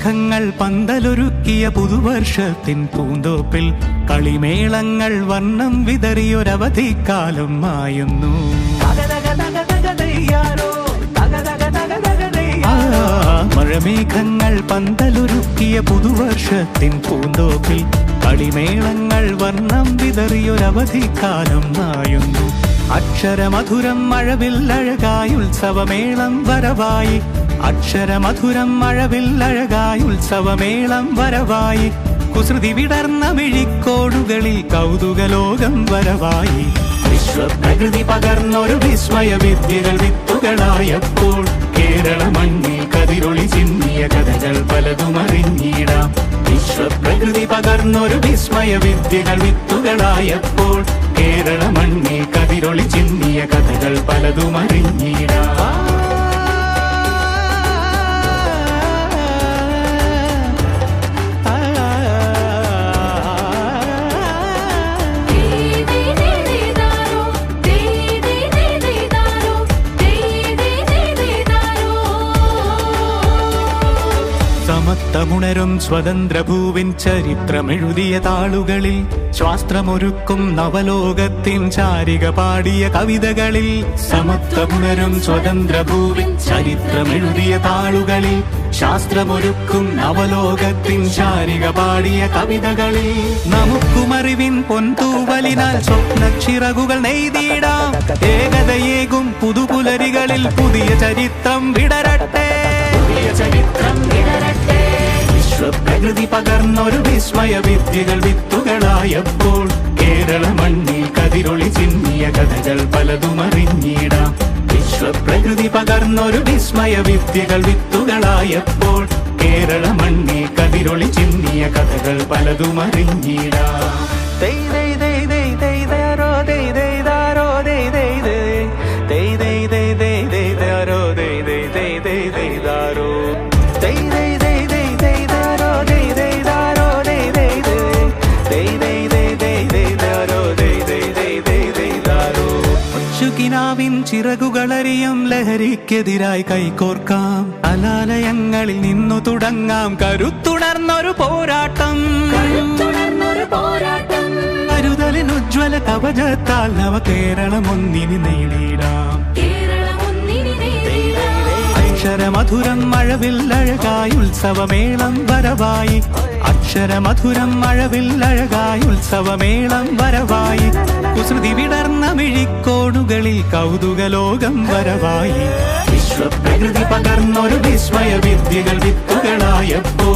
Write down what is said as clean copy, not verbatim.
മഴമേഘങ്ങൾ പന്തലൊരുക്കിയ പുതുവർഷത്തിൻ പൂന്തോപ്പിൽ കളിമേളങ്ങൾ വർണ്ണം വിതറിയൊരവധിക്കാലം മായുന്നു. മഴമേഘങ്ങൾ പന്തലൊരുക്കിയ പുതുവർഷത്തിൻ പൂന്തോപ്പിൽ കളിമേളങ്ങൾ വർണ്ണം വിതറിയൊരവധിക്കാലം മായുന്നു. അക്ഷരമധുരം മഴവില്ലഴകായി ഉത്സവമേളം വരവായി. അക്ഷരമധുരം മഴവില്ലഴകായി ഉത്സവമേളം വരവായി. കുസൃതി വിടർന്ന മിഴിക്കോടുകളിൽ കൗതുകലോകം വരവായി. വിശ്വപ്രകൃതി പകർന്നൊരു വിസ്മയ വിദ്യകൾ വിത്തുകളായപ്പോൾ കേരള മണ്ണിൽ കതിരൊളി ചിന്നിയ കഥകൾ പലതും അറിഞ്ഞിടാം. വിശ്വപ്രകൃതി പകർന്നൊരു വിസ്മയ വിദ്യകൾ വിത്തുകളായപ്പോൾ കേരള മണ്ണിൽ കതിരൊളി ചിന്നിയ കഥകൾ പലതും അറിഞ്ഞിടാം. സമത്വമുണരും സ്വതന്ത്രഭൂവിൻ ചരിത്രമെഴുതിയ താളുകളിൽ ശാസ്ത്രമൊരുക്കും നവലോകത്തിൻ ചാരിക പാടിയ കവിതകളിൽ. സമത്വമുണരും സ്വതന്ത്രഭൂവിൻ ചരിത്രമെഴുതിയ താളുകളിൽ ശാസ്ത്രമൊരുക്കും നവലോകത്തിൻ ചാരിക പാടിയ കവിതകളിൽ. നമുക്കുമറിവിൻ പൊൻതൂവലിനാൽ സ്വപ്നച്ചിറകുകൾ നെയ്തിടാം. ഏകതയേകും പുതുപുലരികളിൽ പുതിയ ചരിത്രം വിടരട്ടെ. വിശ്വപ്രകൃതി പകർന്നൊരു വിസ്മയ വിദ്യകൾ വിത്തുകളായപ്പോൾ കേരള മണ്ണിൽ കതിരൊളി ചിന്നിയ കഥകൾ പലതും അറിഞ്ഞിടാം. വിശ്വപ്രകൃതി പകർന്നൊരു വിസ്മയ വിദ്യകൾ വിത്തുകളായപ്പോൾ കേരള മണ്ണിൽ കതിരൊളി ചിന്നിയ കഥകൾ പലതും അറിഞ്ഞിടാം. കിനാവിൻ ചിറകുകളറിയും ലഹരിക്കെതിരായി കൈകോർക്കാം. അലാലയങ്ങളിൽ നിന്നു തുടങ്ങാം കരുത്തുണർന്നൊരു പോരാട്ടം. കരുതലിനുജ്വല കവചത്താൽ നവ കേരളം ഒന്നിനി നേടിടാം. അക്ഷരമധുരം മഴവില്ലഴകായി ഉത്സവമേളം വരവായി. അക്ഷരമധുരം മഴവില്ലഴകായി ഉത്സവമേളം വരവായി. കുസൃതി വിടർന്ന മിഴിക്കോടുകളിൽ കൗതുകലോകം വരവായി. വിശ്വപ്രകൃതി പകർന്നൊരു വിസ്മയ വിദ്യകൾ വിത്തുകളായപ്പോൾ